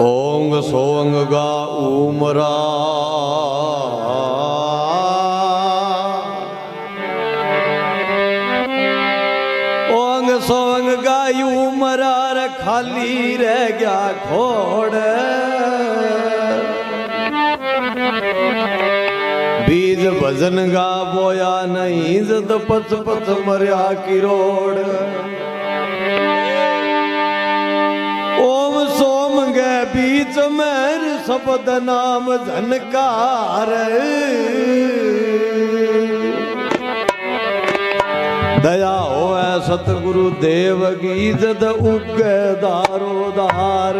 ओंग song गा उमरा ओंग song गाय उमरा रे खाली रह गया खोड़ बीज भजन गा बोया नहीं जद पच पच मरिया की रोड ओम सोम गे बीच में शब्द नाम झनकार दया हो सतगुरु देव की जद उगे दारोदार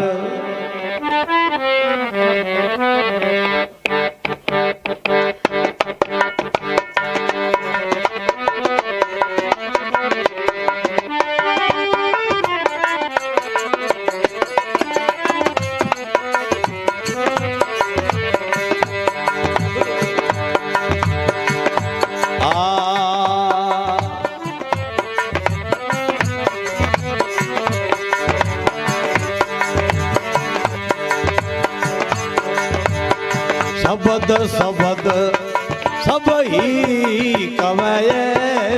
शब्द शब्द सब ही कमाए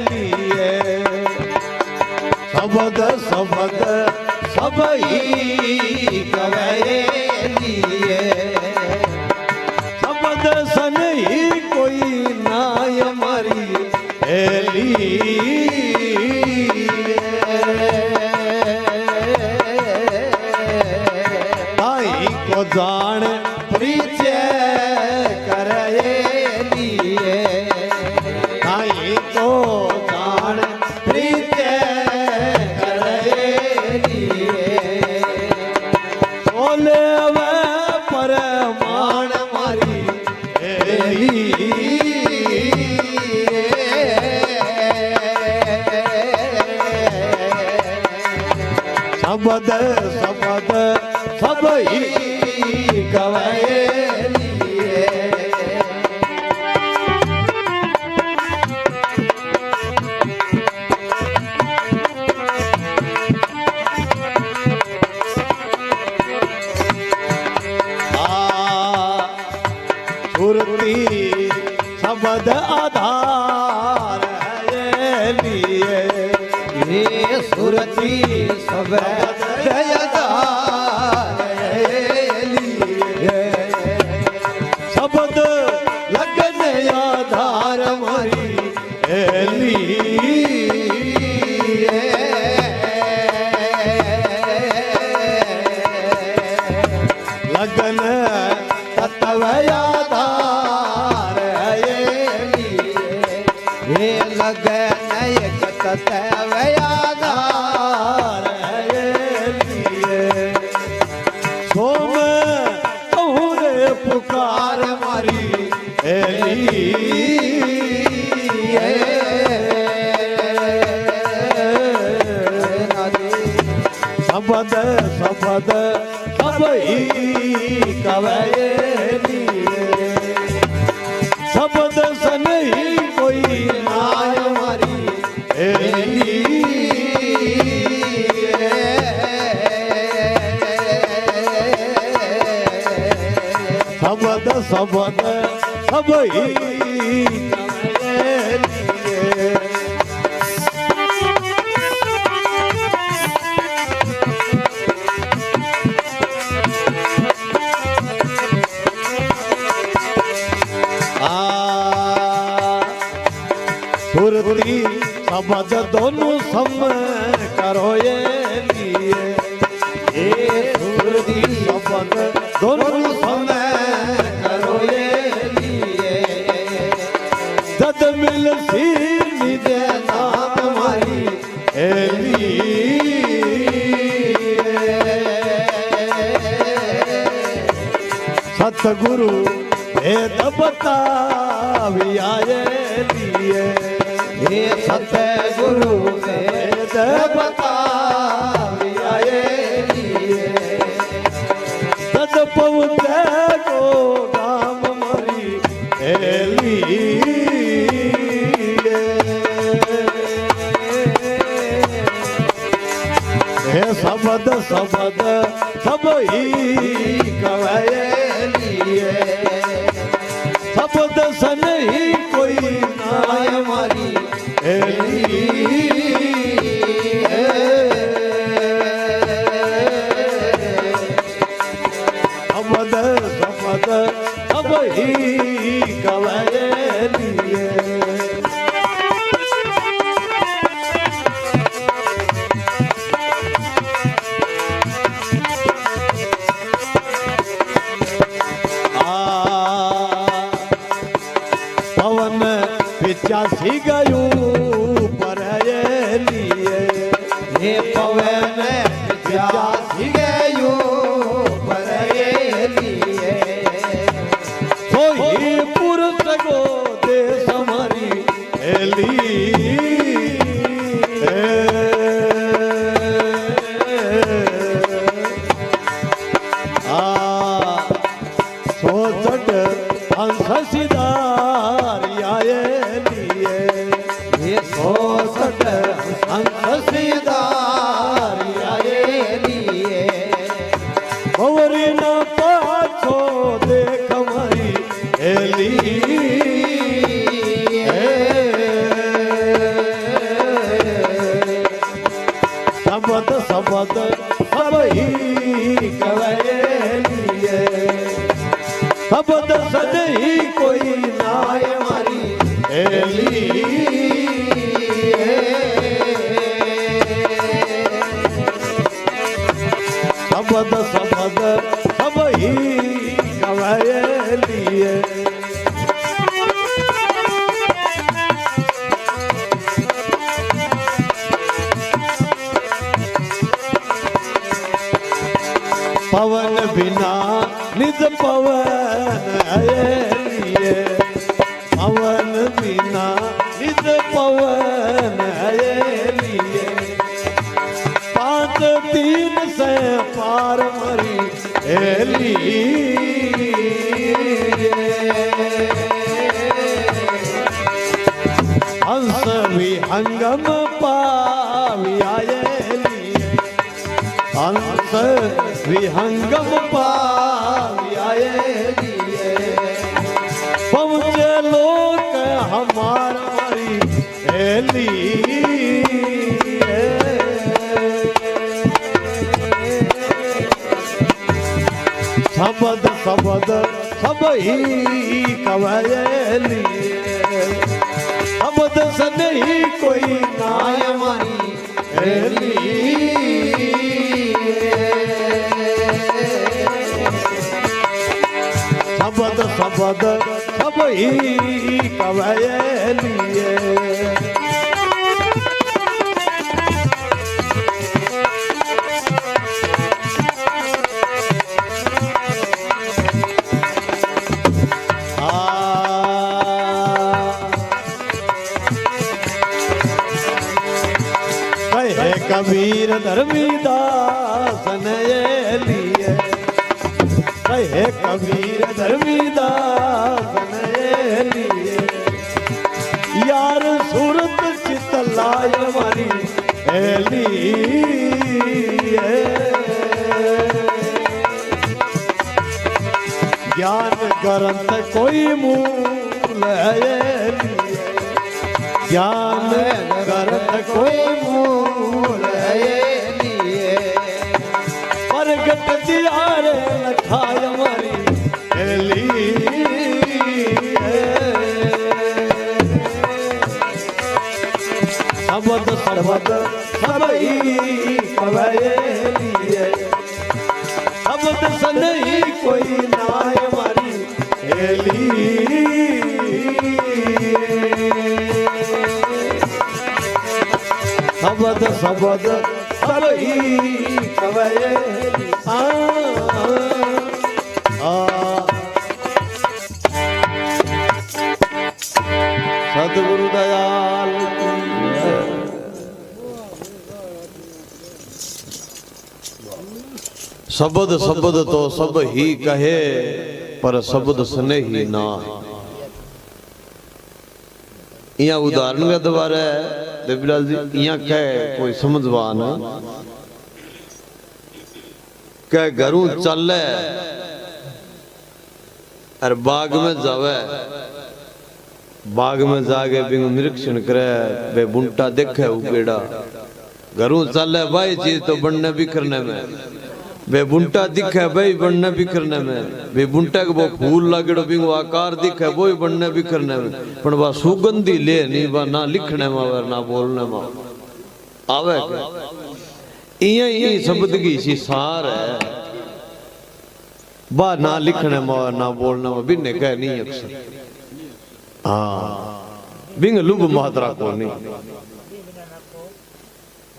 लिए शब्द शब्द सब ही कमाए लिए शब्द सन ही कोई ना हमारी हेली आई को जान परिचय शब्द शब्द सब ही गवाए लिए सुरती शब्द आधार है लिए ये सुरती शब्द शब्द लगने आधार हमारी लगन तत्व आधार ये लगन एक तत्व आधार सोम तोहरे पुकार मारी शब्द शब्द सब ही कवाए शब्द सन ही कोई नाय मारी शब्द शब्द सब ही सुरती शब्द दोनों सम करो ये लिए सुरती शब्द दोनों सम करो ये लिए जद मिल सी निजे नाम हमारी सतगुरु भेद बतावी आए लिए हे सतगुरु भेद बतावी आए लिए सद पहुँचे को नाम मरी हे शब्द शब्द सब ही कहे लिए शब्द सन ही कोई नाय मारी शब्द शब्द सब ही कहे लिए पिचासी गयूं पर ये लिए हे पवन पिचासी गयूं पर ये लिए सोही पुरुष को देश हमारी एली सोचट हंस सीधार आए सोसठ हंस सीधार आए लिए भंवरी न पाछो देख मरी एली शब्द शब्द सब ही कहे लिए शब्द सद ही कोई नाय मारी एली शब्द शब्द सब ही कहे लिए पवन बिना निज पवन लिए पवन बिना निज पवन लिए पांच तीन से पार मरी एली हंस विहंगम पावी आए हंस विहंगम पावी आए पहुँचे लोक हमारी एली शब्द शब्द सब ही कहे लिए शब्द सन ही कोई नाय मारी एली शब्द शब्द सब ही कहे लिए कबीर धर्मीदास ने लिए कहे कबीर धर्मीदास ने लिए यार सूरत चित लाय मारी एली ज्ञान ग्रंथ कोई मूल है ज्ञान ग्रंथ कोई मूल प्रगट दियार लखाय मारी एली शब्द शब्द सब ही कहे लिए शब्द सन ही कोई नाय मारी एली शब्द शब्द सब ही कहे सदगुरु दयाल शब्द शब्द तो सब ही कहे पर शब्द सुने ही ना यहाँ उदाहरण के द्वारा देवीलाल जी यहाँ कहे कोई समझवान के घरों चले और बाग में जावे, बाग में जाके बिंग निरीक्षण करे, बे बुंटा देखे उपेड़ा। घरों चले भाई चीज तो बनने बिखरने में, बे बुंटा दिखे भाई बनने बिखरने में, बे बुंटा के वो फूल लागेड़ो बिंग आकार दिखे वो ही बनने बिखरने में, पर वह सुगंधी ले नहीं, वह ना लिखने में आवे ना बोलने में आवे। इया ही शब्द की सी सार है, बा ना लिखने में ना बोलने में बिन्ने कह नहीं अक्सर। हाँ बिंग लुब मात्रा को नहीं,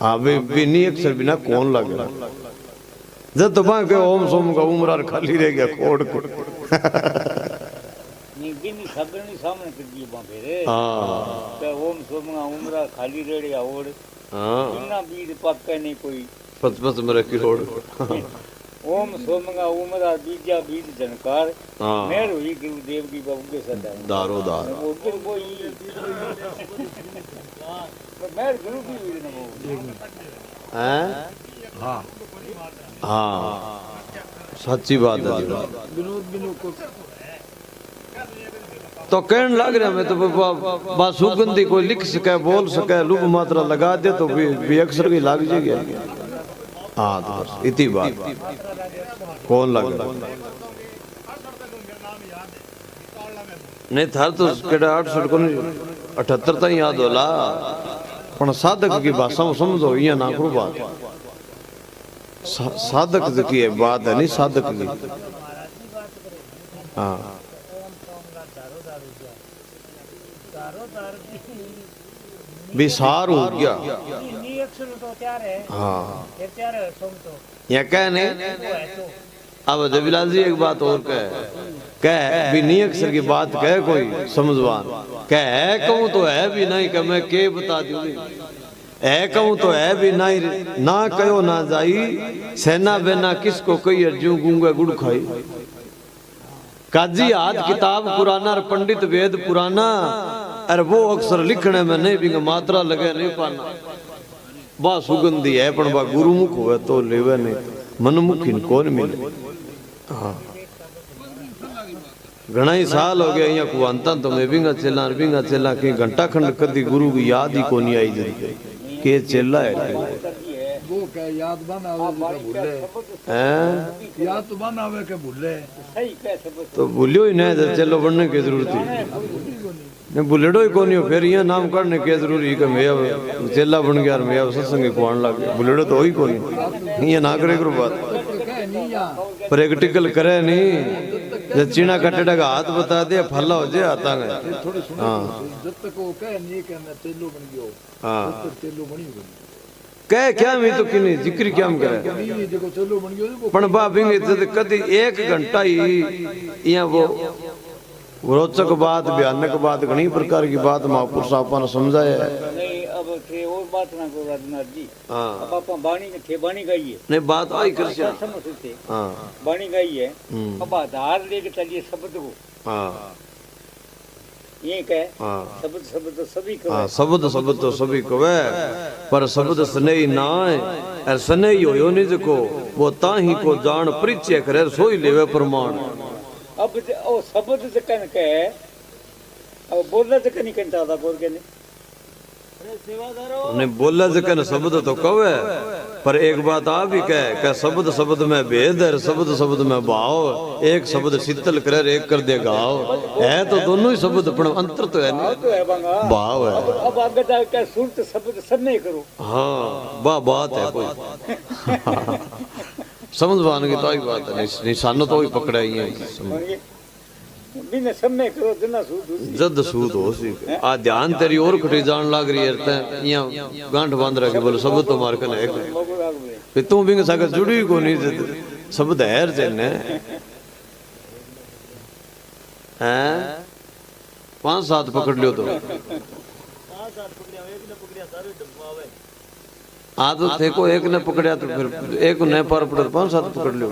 हाँ भी नहीं अक्सर बिना कौन लगे जब तो के ओम सोम का उम्र खाली रह गया खोड़ को। सामने कर दिए बांधे हाँ ओम सोम का उम्र खाली रह गया और हाँ बिना बीज पक्का नहीं कोई पच मेरे की रोड। ओम सोम का उम्र बीजा बीज जनकार मेर हुई गुरुदेव की बाबू के सदा दारो दार वो फिर वो मेर गुरु की हुई ना वो हैं हाँ हाँ सच्ची बात है। विनोद विनोद को तो कहने लग रहा मैं तो बात सुगंधी कोई लिख सके बोल सके लुब मात्रा लगा दे तो भी अक्षर की लाग जाएगी। हाँ तो बस इतनी बात कौन लग रहा नहीं थार तो केड़ा 800 को 78 तक याद होला पण साधक की भाषा में समझो ये ना करो बात साधक की है बात है नहीं साधक की। हाँ विसार हो गया। हाँ यहाँ कह नहीं अब जबीलाल जी एक बात और कह भी नहीं अक्सर की बात कह कोई समझवान कह कहूँ तो है भी नहीं कह मैं के बता दूँ है कहूँ तो है भी नहीं ना कहो ना जाई सेना बेना किसको कही अर्जू गूंगा गुड़ खाई काजी हाथ किताब पुराना और पंडित वेद पुराना अरे वो अक्षर लिखने में नहीं भी मात्रा लगे नहीं पाना बा सुगंधी है पण बा गुरुमुख हुए तो लेवे नहीं मनमुखी कौन मिले। हाँ घना ही साल हो गया यहाँ कुआंता तो मैं बिंगा चेला के घंटा खंड कदी गुरु की याद ही कोनी आई जल्दी के चेला है वो क्या याद बनावे के भूले हैं याद तो बनावे के भूले तो भूलियो ही नहीं चलो बनने की जरूरत है नहीं बुलेडो ही कोनी हो फिर यहाँ नाम करने की जरूरी है कि मैं अब चेला बन गया मैं अब सत्संग कुआन लग गया बुलेडो तो ही कोनी ये ना करे करो बात प्रैक्टिकल करे नहीं जब चीना कटेड़ा का हाथ बता दे फला हो जाए आता है। हाँ जब तक वो कह नहीं कहना तेलो बन गयो हाँ तेलो बनी कह क्या मैं तो किन्हीं जिक्र क्या हम करे देखो चलो बन गयो पण बाबिंग कदी 1 घंटा ही यहाँ वो रोचक बात भयानक बात घनी प्रकार की बात महापुरुष आपा ने समझाया नहीं अब थे और बात ना को राजनाथ जी हाँ अब आपा बाणी ने थे बाणी गाई है नहीं बात आई कर समझते हाँ बाणी गाई है अब आधार लेके चलिए शब्द को हाँ ये कहे हाँ शब्द तो सभी को हाँ शब्द तो सभी को वे पर शब्द स्नेही ना है और स्नेही हो निज को वो ताही को जान परिचय करे सोई लेवे प्रमाण। अब ओ शब्द जकन के अब बोलना जकन नहीं कहता था बोल के नहीं बोला जकन शब्द तो कवे पर एक बात आ भी कह शब्द में भेद है शब्द में भाव एक शब्द शीतल करे एक कर दे गाओ है तो दोनों ही शब्द पर अंतर तो है नहीं भाव है। अब आगे जाके सुरत शब्द सब नहीं करो हाँ बात है कोई समझवान की तो ही बात है निशानो तो ही पकड़ा ही है बिना समय करो जना सूद जद सूद हो सी आ ध्यान तेरी और खटी जान लाग रही है त यहाँ गांठ बांध रखे बोले सब तो मार कने है फिर तू बिंग सागर जुड़ी को नहीं सब दहर चलने हैं 5-7 पकड़ लियो तो आ तो थे को एक ने पकड़या तो फिर एक ने पार पड़े 5-7 पकड़ लियो।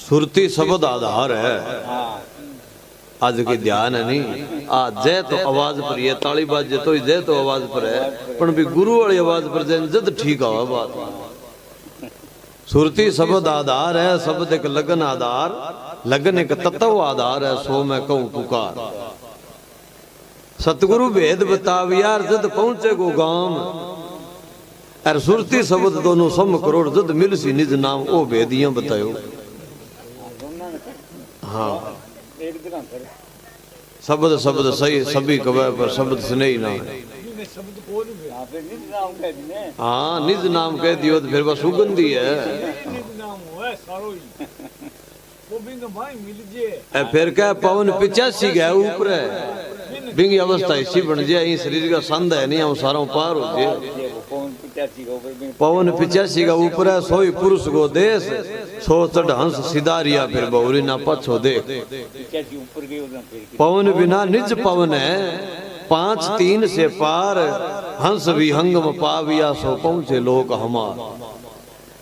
सुरती शब्द आधार है आज के ध्यान है नहीं आज जय तो आवाज पर ये ताली बाजे तो जय तो आवाज पर है पण भी गुरु वाली आवाज पर जैन जद ठीक है बात सुरती शब्द आधार है शब्द एक लगन आधार लगन एक तत्व आधार है सो मैं कहूं पुकार सतगुरु भेद बताव यार जद पहुंचे गो गांव अर सुरती शब्द दोनों सम करोड़ जद मिल सी निज नाम ओ भेदियां बतायो हाँ एक दिन कर शब्द शब्द सही सभी कवे पर शब्द सुने ही ना शब्द को यहाँ पे निज नाम कह दिए हाँ निज नाम कह दियो तो फिर बस सुगंधी है निज नाम हुआ सारो ही गोविंद भाई मिल जे ए फिर क्या पवन 85 गया ऊपर बिंगी अवस्था इसी बन जाए शरीर का संद है नहीं हम सारों पार हो जाए पवन 85 का ऊपर है सोई पुरुष को देश सो चढ़ हंस सिदारिया फिर बहुरी ना पछो देख पवन बिना निज पवन है 5-3 से पार हंस विहंगम पाविया सो पहुंचे लोक हमार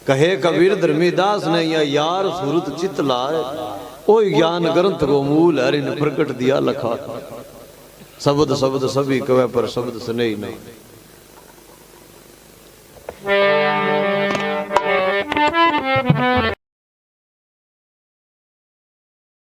कहे कबीर धर्मीदास ने या यार सूरत चित लाए ओ ज्ञान ग्रंथ को मूल हरि ने प्रकट दिया लखा शब्द शब्द सभी कवे पर शब्द सुने ही नहीं